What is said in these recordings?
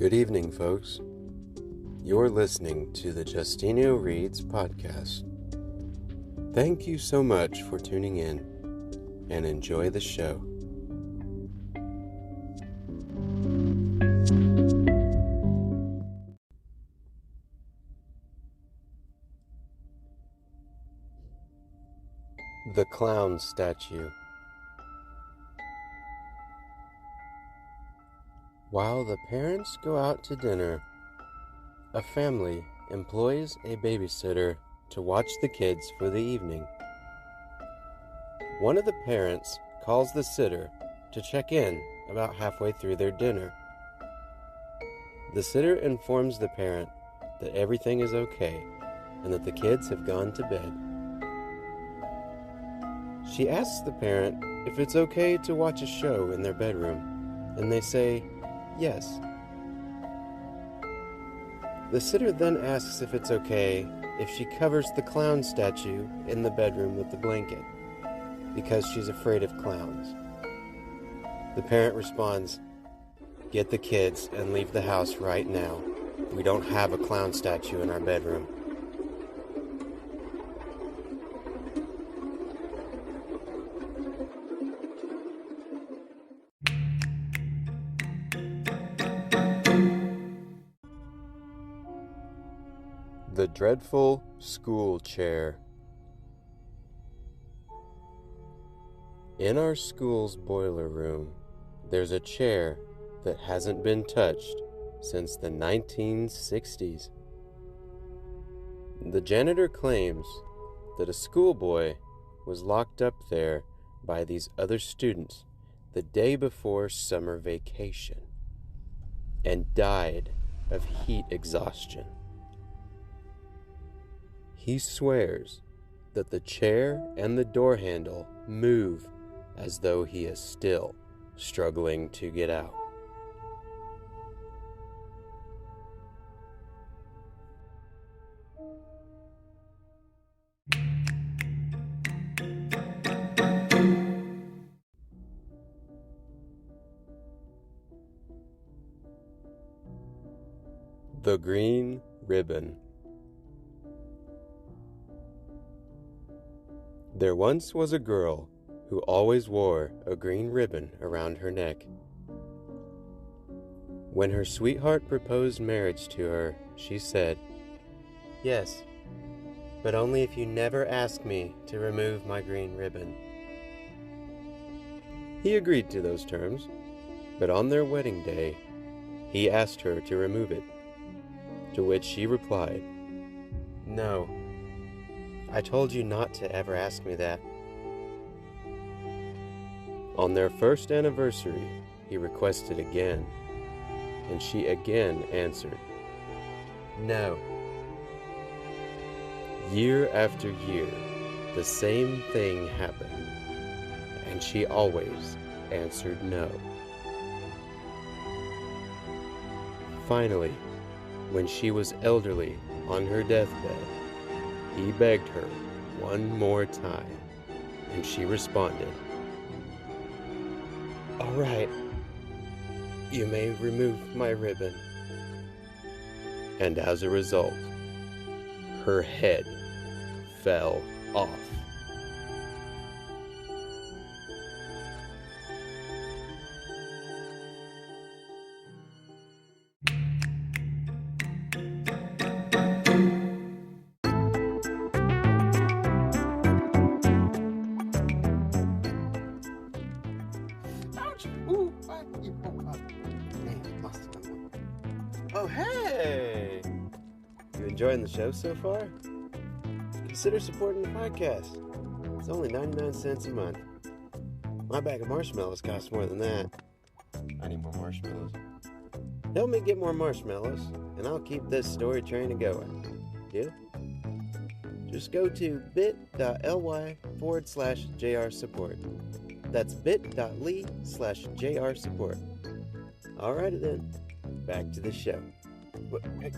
Good evening, folks. You're listening to the Justino Reads podcast. Thank you so much for tuning in and enjoy the show. The Clown Statue. While the parents go out to dinner, a family employs a babysitter to watch the kids for the evening. One of the parents calls the sitter to check in about halfway through their dinner. The sitter informs the parent that everything is okay and that the kids have gone to bed. She asks the parent if it's okay to watch a show in their bedroom, and they say yes. The sitter then asks if it's okay if she covers the clown statue in the bedroom with the blanket, because she's afraid of clowns. The parent responds, "Get the kids and leave the house right now. We don't have a clown statue in our bedroom." The Dreadful School Chair. In our school's boiler room, there's a chair that hasn't been touched since the 1960s. The janitor claims that a schoolboy was locked up there by these other students the day before summer vacation and died of heat exhaustion. He swears that the chair and the door handle move as though he is still struggling to get out. The Green Ribbon. There once was a girl who always wore a green ribbon around her neck. When her sweetheart proposed marriage to her, she said, "Yes, but only if you never ask me to remove my green ribbon." He agreed to those terms, but on their wedding day, he asked her to remove it, to which she replied, "No. I told you not to ever ask me that." On their first anniversary, he requested again, and she again answered, "No." Year after year, the same thing happened, and she always answered no. Finally, when she was elderly on her deathbed, he begged her one more time, and she responded, "All right, you may remove my ribbon." And as a result, her head fell off. Oh, hey! You enjoying the show so far? Consider supporting the podcast. It's only 99 cents a month. My bag of marshmallows costs more than that. I need more marshmallows. Help me get more marshmallows, and I'll keep this story train a-going. Deal? Just go to bit.ly/JR support. That's bit.ly/JR support. Alrighty then, back to the show. Hey!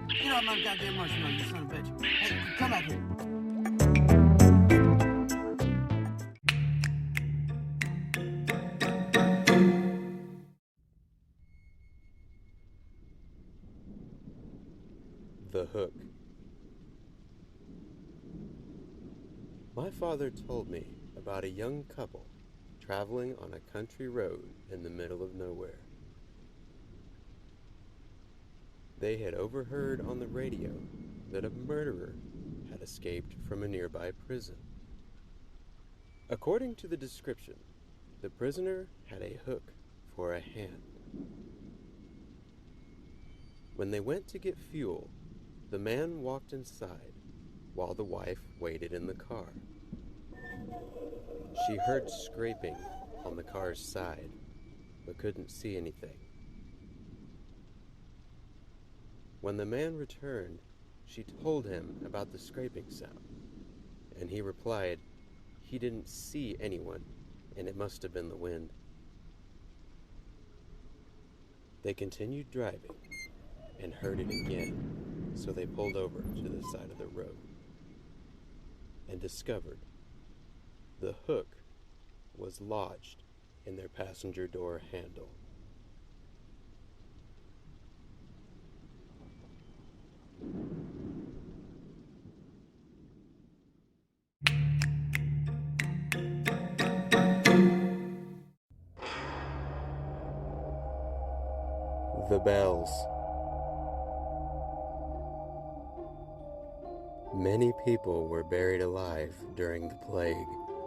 Get off my goddamn marshmallow, you son of a bitch. Hey, come back here. The Hook. My father told me about a young couple traveling on a country road in the middle of nowhere. They had overheard on the radio that a murderer had escaped from a nearby prison. According to the description, the prisoner had a hook for a hand. When they went to get fuel, the man walked inside while the wife waited in the car. She heard scraping on the car's side, but couldn't see anything. When the man returned, she told him about the scraping sound, and he replied he didn't see anyone, and it must have been the wind. They continued driving and heard it again, so they pulled over to the side of the road and discovered the hook was lodged in their passenger door handle. The bells. Many people were buried alive during the plague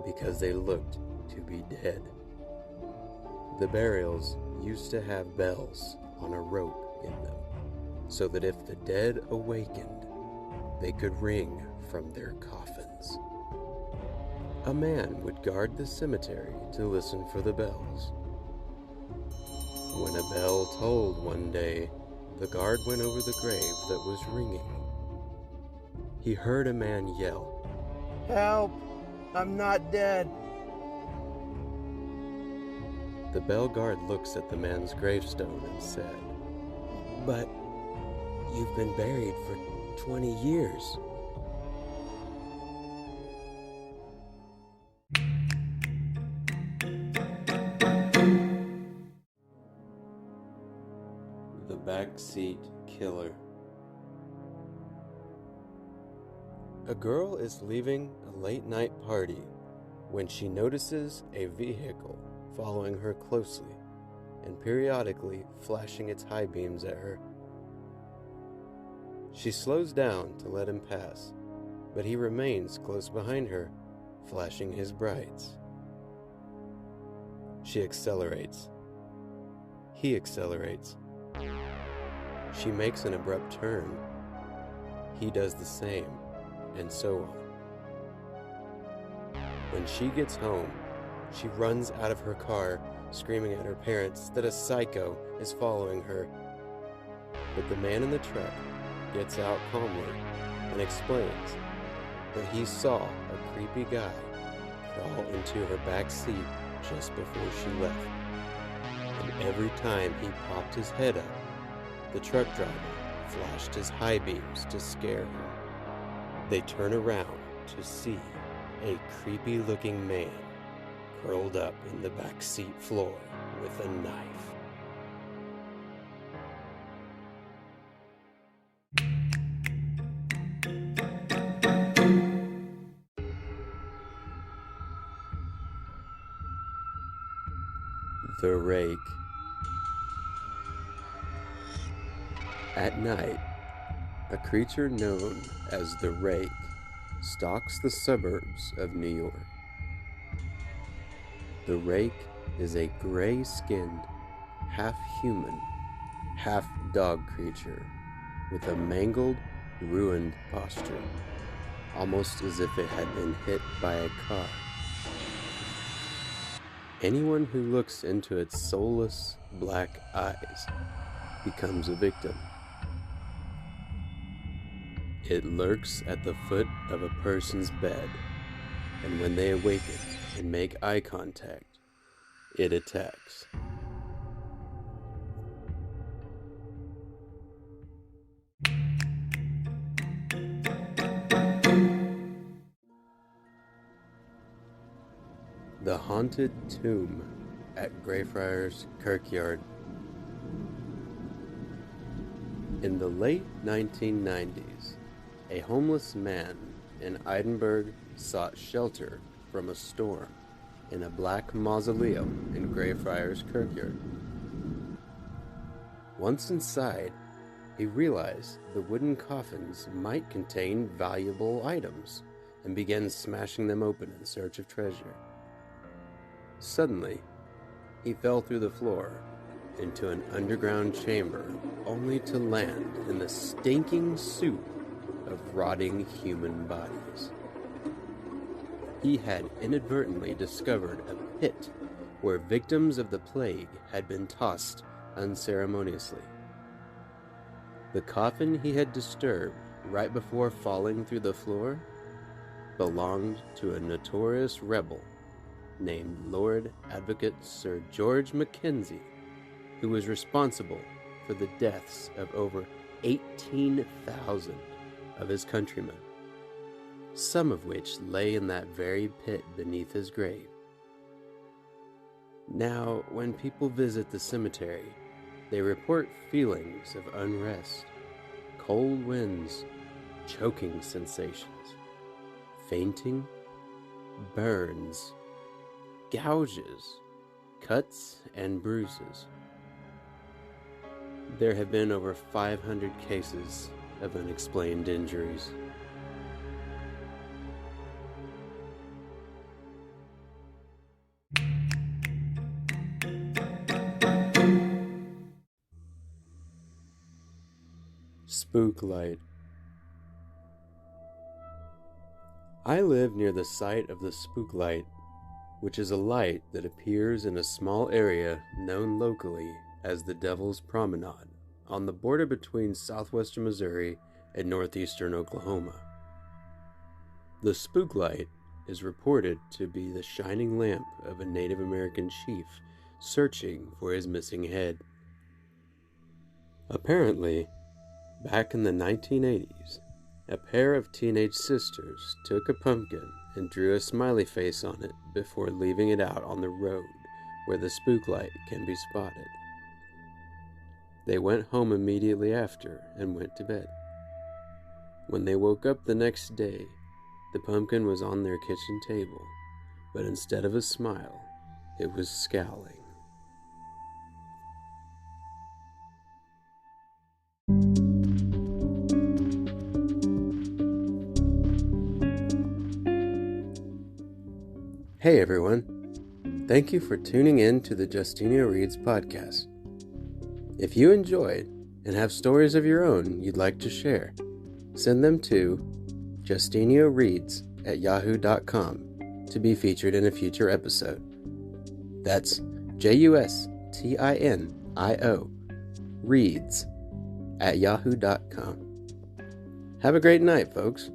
because they looked to be dead. The burials used to have bells on a rope in them, so that if the dead awakened, they could ring from their coffins. A man would guard the cemetery to listen for the bells. When a bell tolled one day, the guard went over the grave that was ringing. He heard a man yell, Help! I'm not dead. The bell guard looks at the man's gravestone and said, But you've been buried for 20 years. The BackSeat Killer. A girl is leaving a late-night party when she notices a vehicle following her closely and periodically flashing its high beams at her. She slows down to let him pass, but he remains close behind her, flashing his brights. She accelerates. He accelerates. She makes an abrupt turn. He does the same, and so on. When she gets home, she runs out of her car, screaming at her parents that a psycho is following her. But the man in the truck gets out calmly and explains that he saw a creepy guy crawl into her back seat just before she left. And every time he popped his head up, the truck driver flashed his high beams to scare her. They turn around to see a creepy-looking man curled up in the back seat floor with a knife. The Rake. At night, a creature known as the Rake stalks the suburbs of New York. The Rake is a gray-skinned, half-human, half-dog creature with a mangled, ruined posture, almost as if it had been hit by a car. Anyone who looks into its soulless, black eyes becomes a victim. It lurks at the foot of a person's bed, and when they awaken and make eye contact, it attacks. The Haunted Tomb at Greyfriars Kirkyard. In the late 1990s, a homeless man in Edinburgh sought shelter from a storm in a black mausoleum in Greyfriars Kirkyard. Once inside, he realized the wooden coffins might contain valuable items and began smashing them open in search of treasure. Suddenly, he fell through the floor into an underground chamber, only to land in the stinking soup of rotting human bodies. He had inadvertently discovered a pit where victims of the plague had been tossed unceremoniously. The coffin he had disturbed right before falling through the floor belonged to a notorious rebel named Lord Advocate Sir George Mackenzie, who was responsible for the deaths of over 18,000 of his countrymen, some of which lay in that very pit beneath his grave. Now, when people visit the cemetery, they report feelings of unrest, cold winds, choking sensations, fainting, burns, gouges, cuts, and bruises. There have been over 500 cases of unexplained injuries. Spook Light. I live near the site of the Spook Light, which is a light that appears in a small area known locally as the Devil's Promenade, on the border between southwestern Missouri and northeastern Oklahoma. The Spook Light is reported to be the shining lamp of a Native American chief searching for his missing head. Apparently, back in the 1980s, a pair of teenage sisters took a pumpkin and drew a smiley face on it before leaving it out on the road where the Spook Light can be spotted. They went home immediately after and went to bed. When they woke up the next day, the pumpkin was on their kitchen table, but instead of a smile, it was scowling. Hey everyone, thank you for tuning in to the Justinio Reads podcast. If you enjoyed and have stories of your own you'd like to share, send them to justinioreads@yahoo.com to be featured in a future episode. That's JUSTINIO reads@yahoo.com. Have a great night, folks.